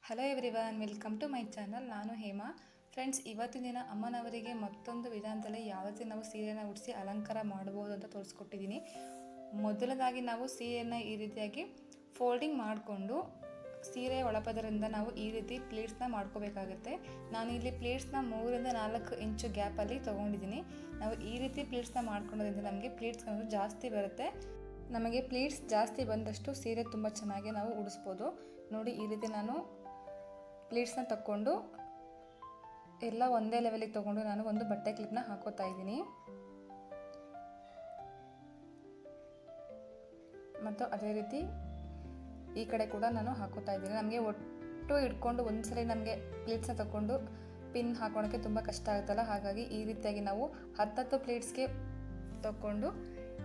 Hello everyone, welcome to my channel. ನಾನು Hema. Friends, ಇವತ್ತಿನ ದಿನ ಅಮ್ಮನವರಿಗೆ ಮತ್ತೊಂದು ವಿಧಾನದಲ್ಲಿ ಯಾವ ರೀತಿ ನಾವು ಸೀರೆಯನ್ನು ಉಡಿಸಿ ಅಲಂಕಾರ ಮಾಡ್ಬೋದು ಅಂತ ತೋರಿಸ್ಕೊಟ್ಟಿದ್ದೀನಿ. ಮೊದಲದಾಗಿ ನಾವು ಸೀರೆಯನ್ನು ಈ ರೀತಿಯಾಗಿ ಫೋಲ್ಡಿಂಗ್ ಮಾಡಿಕೊಂಡು ಸೀರೆ ಒಳಪದರಿಂದ ನಾವು ಈ ರೀತಿ ಪ್ಲೇಟ್ಸ್ನ ಮಾಡ್ಕೋಬೇಕಾಗುತ್ತೆ. ನಾನು ಇಲ್ಲಿ ಪ್ಲೇಟ್ಸ್ನ 3-4 ಇಂಚು ಗ್ಯಾಪಲ್ಲಿ ತೊಗೊಂಡಿದ್ದೀನಿ. ನಾವು ಈ ರೀತಿ ಪ್ಲೇಟ್ಸ್ನ ಮಾಡ್ಕೊಳ್ಳೋದ್ರಿಂದ ನಮಗೆ ಪ್ಲೇಟ್ಸ್ ಅನ್ನೋದು ಜಾಸ್ತಿ ಬರುತ್ತೆ. ನಮಗೆ ಪ್ಲೇಟ್ಸ್ ಜಾಸ್ತಿ ಬಂದಷ್ಟು ಸೀರೆ ತುಂಬ ಚೆನ್ನಾಗಿ ನಾವು ಉಡಿಸ್ಬೋದು. ನೋಡಿ, ಈ ರೀತಿ ನಾನು ಪ್ಲೇಟ್ಸ್ನ ತಗೊಂಡು ಎಲ್ಲ ಒಂದೇ ಲೆವೆಲಿಗೆ ತೊಗೊಂಡು ನಾನು ಒಂದು ಬಟ್ಟೆ ಕ್ಲಿಪ್ನ ಹಾಕೋತಾ ಇದ್ದೀನಿ. ಮತ್ತು ಅದೇ ರೀತಿ ಈ ಕಡೆ ಕೂಡ ನಾನು ಹಾಕೋತಾ ಇದ್ದೀನಿ. ನಮಗೆ ಒಟ್ಟು ಇಟ್ಕೊಂಡು ಒಂದ್ಸಲ ನಮಗೆ ಪ್ಲೇಟ್ಸ್ನ ತಗೊಂಡು ಪಿನ್ ಹಾಕೋಳಕ್ಕೆ ತುಂಬ ಕಷ್ಟ ಆಗುತ್ತಲ್ಲ, ಹಾಗಾಗಿ ಈ ರೀತಿಯಾಗಿ ನಾವು 10 ಪ್ಲೇಟ್ಸ್ಗೆ ತಗೊಂಡು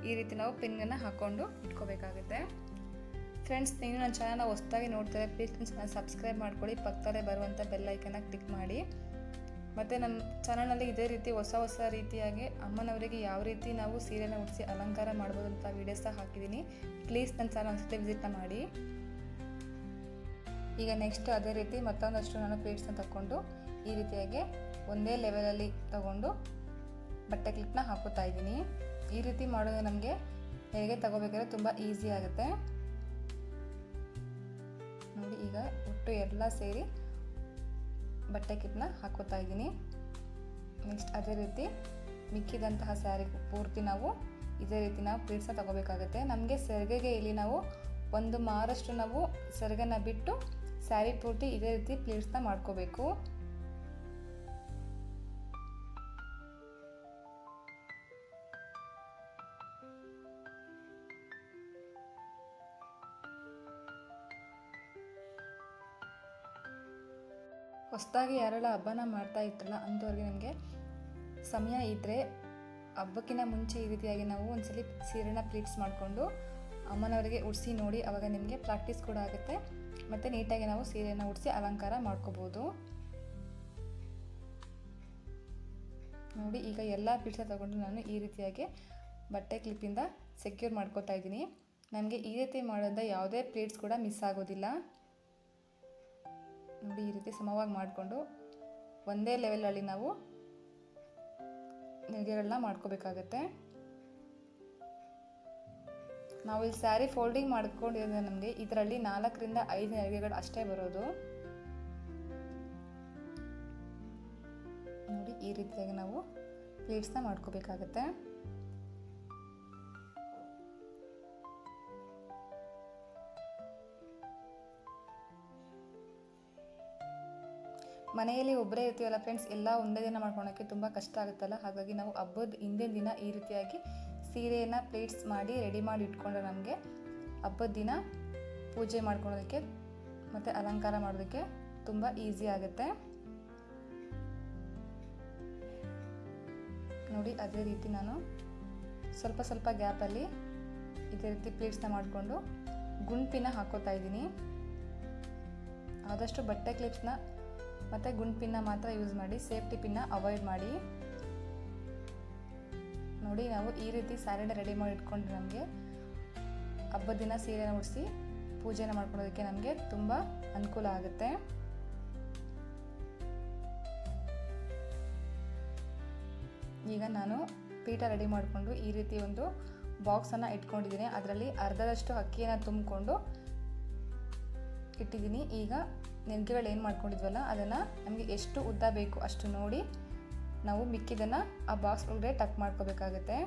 ಈ ರೀತಿ ನಾವು ಪಿನ್ನನ್ನು ಹಾಕ್ಕೊಂಡು ಇಟ್ಕೋಬೇಕಾಗುತ್ತೆ. ಫ್ರೆಂಡ್ಸ್, ನೀವು ನನ್ನ ಚಾನಲ್ನ ಹೊಸದಾಗಿ ನೋಡ್ತಾರೆ, ಪ್ಲೀಸ್ ನನ್ನ ಚಾನಲ್ ಸಬ್ಸ್ಕ್ರೈಬ್ ಮಾಡ್ಕೊಳ್ಳಿ. ಪಕ್ಕದಲ್ಲೇ ಬರುವಂಥ ಬೆಲ್ ಐಕನ್ನ ಕ್ಲಿಕ್ ಮಾಡಿ. ಮತ್ತು ನನ್ನ ಚಾನಲ್ನಲ್ಲಿ ಇದೇ ರೀತಿ ಹೊಸ ರೀತಿಯಾಗಿ ಅಮ್ಮನವರಿಗೆ ಯಾವ ರೀತಿ ನಾವು ಸೀರೆನ ಉಡಿಸಿ ಅಲಂಕಾರ ಮಾಡ್ಬೋದು ಅಂತ ವೀಡಿಯೋಸ್ ಹಾಕಿದ್ದೀನಿ. ಪ್ಲೀಸ್ ನನ್ನ ಚಾನಲ್ ಒಂದ್ಸತಿ ವಿಸಿಟ್ನ ಮಾಡಿ. ಈಗ ನೆಕ್ಸ್ಟ್ ಅದೇ ರೀತಿ ಮತ್ತೊಂದಷ್ಟು ನಾನು ಪ್ಲೇಟ್ಸ್ನ ತಗೊಂಡು ಈ ರೀತಿಯಾಗಿ ಒಂದೇ ಲೆವೆಲಲ್ಲಿ ತಗೊಂಡು ಬಟ್ಟೆ ಕ್ಲಿಪ್ನ ಹಾಕೋತಾ ಇದ್ದೀನಿ. ಈ ರೀತಿ ಮಾಡೋದು ನಮಗೆ ಹೇಗೆ ತಗೋಬೇಕಾದ್ರೆ ತುಂಬ ಈಸಿ ಆಗುತ್ತೆ. ನೋಡಿ, ಈಗ ಒಟ್ಟು ಎಲ್ಲ ಸೇರಿ ಬಟ್ಟೆ ಕ್ಲಿಪ್ನ ಹಾಕೋತಾ ಇದ್ದೀನಿ. ನೆಕ್ಸ್ಟ್ ಅದೇ ರೀತಿ ಮಿಕ್ಕಿದಂತಹ ಸ್ಯಾರಿ ಪೂರ್ತಿ ನಾವು ಇದೇ ರೀತಿ ನಾವು ಪ್ಲೇಟ್ಸ್ನ ತಗೋಬೇಕಾಗುತ್ತೆ. ನಮಗೆ ಸೆರಗೆಗೆ ಇಲ್ಲಿ ನಾವು 1 ಮಾರಷ್ಟು ನಾವು ಸೆರಗನ್ನು ಬಿಟ್ಟು ಸ್ಯಾರಿ ಪೂರ್ತಿ ಇದೇ ರೀತಿ ಪ್ಲೇಟ್ಸ್ನ ಮಾಡ್ಕೋಬೇಕು. ಹೊಸದಾಗಿ ಯಾರೆಲ್ಲ ಹಬ್ಬನ ಮಾಡ್ತಾ ಇರ್ತಾರಲ್ಲ ಅಂಥವ್ರಿಗೆ ನಿಮಗೆ ಸಮಯ ಇದ್ದರೆ ಹಬ್ಬಕ್ಕಿಂತ ಮುಂಚೆ ಈ ರೀತಿಯಾಗಿ ನಾವು ಒಂದ್ಸಲಿ ಸೀರೆನ ಪ್ಲೀಟ್ಸ್ ಮಾಡಿಕೊಂಡು ಅಮ್ಮನವರಿಗೆ ಉಡಿಸಿ ನೋಡಿ. ಆವಾಗ ನಿಮಗೆ ಪ್ರಾಕ್ಟೀಸ್ ಕೂಡ ಆಗುತ್ತೆ ಮತ್ತು ನೀಟಾಗಿ ನಾವು ಸೀರೆನ ಉಡಿಸಿ ಅಲಂಕಾರ ಮಾಡ್ಕೋಬೋದು. ನೋಡಿ, ಈಗ ಎಲ್ಲ ಪ್ಲೀಟ್ಸ್ನ ತಗೊಂಡು ನಾನು ಈ ರೀತಿಯಾಗಿ ಬಟ್ಟೆ ಕ್ಲಿಪ್ಪಿಂದ ಸೆಕ್ಯೂರ್ ಮಾಡ್ಕೋತಾ ಇದ್ದೀನಿ. ನಮಗೆ ಈ ರೀತಿ ಮಾಡೋದ್ರಿಂದ ಯಾವುದೇ ಪ್ಲೇಟ್ಸ್ ಕೂಡ ಮಿಸ್ ಆಗೋದಿಲ್ಲ. ನೋಡಿ, ಈ ರೀತಿ ಸಮವಾಗಿ ಮಾಡಿಕೊಂಡು ಒಂದೇ ಲೆವೆಲಲ್ಲಿ ನಾವು ನೆರಿಗೆಗಳನ್ನ ಮಾಡ್ಕೋಬೇಕಾಗತ್ತೆ. ನಾವು ಇಲ್ಲಿ ಸ್ಯಾರಿ ಫೋಲ್ಡಿಂಗ್ ಮಾಡ್ಕೊಂಡಿರೋದ್ರಿಂದ ನಮಗೆ ಇದರಲ್ಲಿ 4-5 ನೆರಿಗೆಗಳು ಅಷ್ಟೇ ಬರೋದು. ನೋಡಿ, ಈ ರೀತಿಯಾಗಿ ನಾವು ಪ್ಲೇಟ್ಸ್ನ ಮಾಡ್ಕೋಬೇಕಾಗತ್ತೆ. ಮನೆಯಲ್ಲಿ ಒಬ್ಬರೇ ಇರ್ತೀವಲ್ಲ ಫ್ರೆಂಡ್ಸ್, ಎಲ್ಲ ಒಂದೇ ದಿನ ಮಾಡ್ಕೊಳೋಕ್ಕೆ ತುಂಬ ಕಷ್ಟ ಆಗುತ್ತಲ್ಲ, ಹಾಗಾಗಿ ನಾವು ಹಬ್ಬದ ಹಿಂದಿನ ದಿನ ಈ ರೀತಿಯಾಗಿ ಸೀರೆಯನ್ನು ಪ್ಲೇಟ್ಸ್ ಮಾಡಿ ರೆಡಿ ಮಾಡಿ ಇಟ್ಕೊಂಡ್ರೆ ನಮಗೆ ಹಬ್ಬದ ದಿನ ಪೂಜೆ ಮಾಡ್ಕೊಳೋದಕ್ಕೆ ಮತ್ತು ಅಲಂಕಾರ ಮಾಡೋದಕ್ಕೆ ತುಂಬ ಈಸಿ ಆಗುತ್ತೆ. ನೋಡಿ, ಅದೇ ರೀತಿ ನಾನು ಸ್ವಲ್ಪ ಗ್ಯಾಪಲ್ಲಿ ಇದೇ ರೀತಿ ಪ್ಲೇಟ್ಸ್ನ ಮಾಡಿಕೊಂಡು ಗುಂಪಿನ ಹಾಕೋತಾ ಇದ್ದೀನಿ. ಆದಷ್ಟು ಬಟ್ಟೆ ಕ್ಲಿಪ್ಸ್ನ ಮತ್ತು ಗುಂಡು ಪಿನ್ನ ಮಾತ್ರ ಯೂಸ್ ಮಾಡಿ, ಸೇಫ್ಟಿ ಪಿನ್ನ ಅವಾಯ್ಡ್ ಮಾಡಿ. ನೋಡಿ, ನಾವು ಈ ರೀತಿ ಸ್ಯಾರಿನ ರೆಡಿ ಮಾಡಿ ಇಟ್ಕೊಂಡ್ರೆ ನಮಗೆ ಹಬ್ಬದ ದಿನ ಸೀರೆನ ಉಡಿಸಿ ಪೂಜೆನ ಮಾಡ್ಕೊಳ್ಳೋದಕ್ಕೆ ನಮಗೆ ತುಂಬ ಅನುಕೂಲ ಆಗುತ್ತೆ. ಈಗ ನಾನು ಪೀಠ ರೆಡಿ ಮಾಡಿಕೊಂಡು ಈ ರೀತಿ ಒಂದು ಬಾಕ್ಸನ್ನು ಇಟ್ಕೊಂಡಿದ್ದೀನಿ. ಅದರಲ್ಲಿ ಅರ್ಧದಷ್ಟು ಅಕ್ಕಿಯನ್ನು ತುಂಬಿಕೊಂಡು ಇಟ್ಟಿದ್ದೀನಿ. ಈಗ ನೆರಿಗೆಗಳು ಏನು ಮಾಡ್ಕೊಂಡಿದ್ವಲ್ಲ ಅದನ್ನು ನಮಗೆ ಎಷ್ಟು ಉದ್ದ ಬೇಕು ಅಷ್ಟು ನೋಡಿ ನಾವು ಮಿಕ್ಕಿದನ್ನು ಆ ಬಾಕ್ಸ್ ಒಳಗಡೆ ಟಕ್ ಮಾಡ್ಕೋಬೇಕಾಗತ್ತೆ.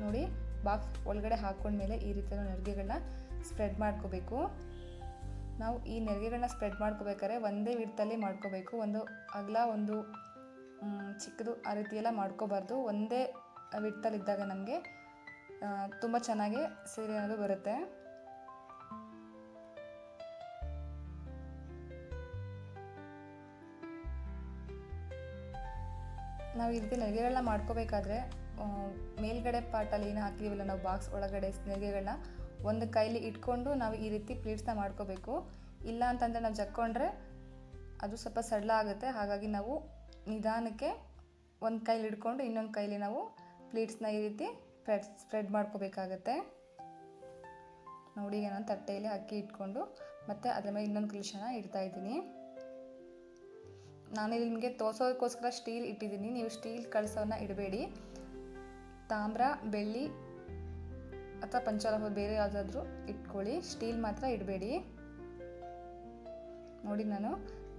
ನೋಡಿ, ಬಾಕ್ಸ್ ಒಳಗಡೆ ಹಾಕ್ಕೊಂಡ್ಮೇಲೆ ಈ ರೀತಿಯ ನೆರಿಗೆಗಳನ್ನ ಸ್ಪ್ರೆಡ್ ಮಾಡ್ಕೋಬೇಕು. ನಾವು ಈ ನೆರಿಗೆಗಳನ್ನ ಸ್ಪ್ರೆಡ್ ಮಾಡ್ಕೋಬೇಕಾದ್ರೆ ಒಂದೇ ವಿಡ್ತಲ್ಲಿ ಮಾಡ್ಕೋಬೇಕು. ಒಂದು ಅಗಲ ಒಂದು ಚಿಕ್ಕದು ಆ ರೀತಿ ಎಲ್ಲ ಮಾಡ್ಕೋಬಾರ್ದು. ಒಂದೇ ವಿಡ್ತಲ್ಲಿದ್ದಾಗ ನಮಗೆ ತುಂಬ ಚೆನ್ನಾಗಿ ಸೀರೆ ಅನ್ನೋದು ಬರುತ್ತೆ. ನಾವು ಈ ರೀತಿ ನೆರಿಗೆಗಳನ್ನ ಮಾಡ್ಕೋಬೇಕಾದ್ರೆ ಮೇಲ್ಗಡೆ ಪಾರ್ಟಲ್ಲಿ ಏನು ಹಾಕಿದ್ದೀವಲ್ಲ ನಾವು ಬಾಕ್ಸ್ ಒಳಗಡೆ ನೆರಿಗೆಗಳನ್ನ ಒಂದು ಕೈಲಿ ಇಟ್ಕೊಂಡು ನಾವು ಈ ರೀತಿ ಪ್ಲೇಟ್ಸ್ನ ಮಾಡ್ಕೋಬೇಕು. ಇಲ್ಲ ಅಂತಂದರೆ ನಾವು ಜಕ್ಕೊಂಡ್ರೆ ಅದು ಸ್ವಲ್ಪ ಸಡ್ಲ ಆಗುತ್ತೆ. ಹಾಗಾಗಿ ನಾವು ನಿಧಾನಕ್ಕೆ ಒಂದು ಕೈಲಿ ಹಿಡ್ಕೊಂಡು ಇನ್ನೊಂದು ಕೈಲಿ ನಾವು ಪ್ಲೇಟ್ಸ್ನ ಈ ರೀತಿ ಸ್ಪ್ರೆಡ್ ಮಾಡ್ಕೋಬೇಕಾಗತ್ತೆ. ನೋಡಿ, ಈಗ ನಾನು ತಟ್ಟೆಯಲ್ಲಿ ಅಕ್ಕಿ ಇಟ್ಕೊಂಡು ಮತ್ತು ಅದರ ಮೇಲೆ ಇನ್ನೊಂದು ಕಲಶನ ಇಡ್ತಾ ಇದ್ದೀನಿ. ನಾನಿಲ್ಲಿ ನಿಮಗೆ ತೋರಿಸೋದಕ್ಕೋಸ್ಕರ ಸ್ಟೀಲ್ ಇಟ್ಟಿದ್ದೀನಿ. ನೀವು ಸ್ಟೀಲ್ ಕಳಸವನ್ನು ಇಡಬೇಡಿ. ತಾಮ್ರ, ಬೆಳ್ಳಿ ಅಥವಾ ಪಂಚಲೋಹ ಬೇರೆ ಯಾವುದಾದ್ರೂ ಇಟ್ಕೊಳ್ಳಿ, ಸ್ಟೀಲ್ ಮಾತ್ರ ಇಡಬೇಡಿ. ನೋಡಿ, ನಾನು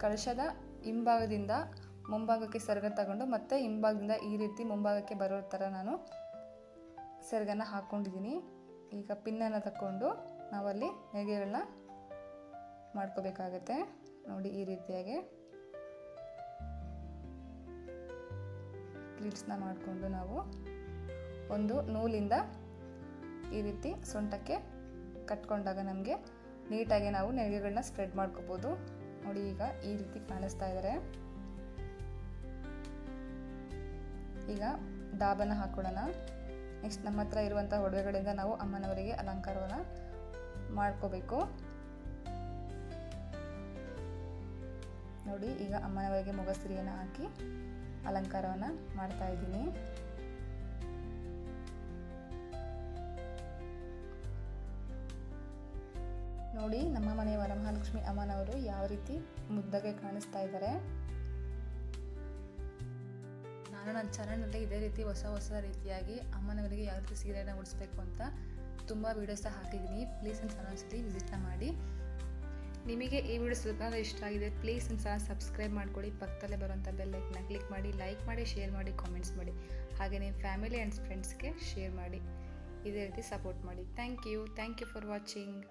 ಕಳಶದ ಹಿಂಭಾಗದಿಂದ ಮುಂಭಾಗಕ್ಕೆ ಸೆರಗ ತಗೊಂಡು ಮತ್ತೆ ಹಿಂಭಾಗದಿಂದ ಈ ರೀತಿ ಮುಂಭಾಗಕ್ಕೆ ಬರೋ ಥರ ನಾನು ಸೆರಗನ್ನು ಹಾಕ್ಕೊಂಡಿದ್ದೀನಿ. ಈಗ ಪಿನ್ನನ್ನು ತಗೊಂಡು ನಾವಲ್ಲಿ ನೆರಿಗೆಗಳನ್ನ ಮಾಡ್ಕೋಬೇಕಾಗತ್ತೆ. ನೋಡಿ, ಈ ರೀತಿಯಾಗಿ ಪ್ಲೀಟ್ಸ್ನ ಮಾಡಿಕೊಂಡು ನಾವು ಒಂದು ನೂಲಿಂದ ಈ ರೀತಿ ಸೊಂಟಕ್ಕೆ ಕಟ್ಕೊಂಡಾಗ ನಮಗೆ ನೀಟಾಗಿ ನಾವು ನೆರಿಗೆಗಳನ್ನ ಸ್ಪ್ರೆಡ್ ಮಾಡ್ಕೋಬೋದು. ನೋಡಿ, ಈಗ ಈ ರೀತಿ ಕಾಣಿಸ್ತಾ ಇದ್ದಾರೆ. ಈಗ ಡಾಬನ್ನು ಹಾಕೊಳ್ಳೋಣ. ನೆಕ್ಸ್ಟ್ ನಮ್ಮ ಹತ್ರ ಇರುವಂಥ ಒಡವೆಗಳಿಂದ ನಾವು ಅಮ್ಮನವರಿಗೆ ಅಲಂಕಾರವನ್ನು ಮಾಡ್ಕೋಬೇಕು. ನೋಡಿ, ಈಗ ಅಮ್ಮನವರಿಗೆ ಮೊಗಸಿರಿಯನ್ನು ಹಾಕಿ ಅಲಂಕಾರವನ್ನು ಮಾಡ್ತಾ ಇದ್ದೀನಿ. ನೋಡಿ, ನಮ್ಮ ಮನೆಯ ವರಮಹಾಲಕ್ಷ್ಮಿ ಅಮ್ಮನವರು ಯಾವ ರೀತಿ ಮುದ್ದಾಗೆ ಕಾಣಿಸ್ತಾ ಇದ್ದಾರೆ. ನಾನು ನನ್ನ ಚಾನಲ್ನಲ್ಲಿ ಇದೇ ರೀತಿ ಹೊಸ ರೀತಿಯಾಗಿ ಅಮ್ಮನವರಿಗೆ ಯಾವ ರೀತಿ ಸೀರೆಯನ್ನು ಉಡಿಸ್ಬೇಕು ಅಂತ ತುಂಬ ವೀಡಿಯೋಸ್ ಹಾಕಿದ್ದೀನಿ. ಪ್ಲೀಸ್ ನನ್ನ ಚಾನಲ್ಸಲ್ಲಿ ವಿಸಿಟ್ನ ಮಾಡಿ. ನಿಮಗೆ ಈ ವಿಡಿಯೋ ಸ್ವಲ್ಪ ಇಷ್ಟ ಆಗಿದೆ, ಪ್ಲೀಸ್ ನನ್ನ ಚಾನಲ್ ಸಬ್ಸ್ಕ್ರೈಬ್ ಮಾಡ್ಕೊಳ್ಳಿ. ಪಕ್ಕದಲ್ಲೇ ಬರುವಂಥ ಬೆಲ್ ಐಕನ್ನ ಕ್ಲಿಕ್ ಮಾಡಿ, ಲೈಕ್ ಮಾಡಿ, ಶೇರ್ ಮಾಡಿ, ಕಾಮೆಂಟ್ಸ್ ಮಾಡಿ. ಹಾಗೆ ನಿಮ್ಮ ಫ್ಯಾಮಿಲಿ ಆ್ಯಂಡ್ ಫ್ರೆಂಡ್ಸ್ಗೆ ಶೇರ್ ಮಾಡಿ. ಇದೇ ರೀತಿ ಸಪೋರ್ಟ್ ಮಾಡಿ. Thank you for watching.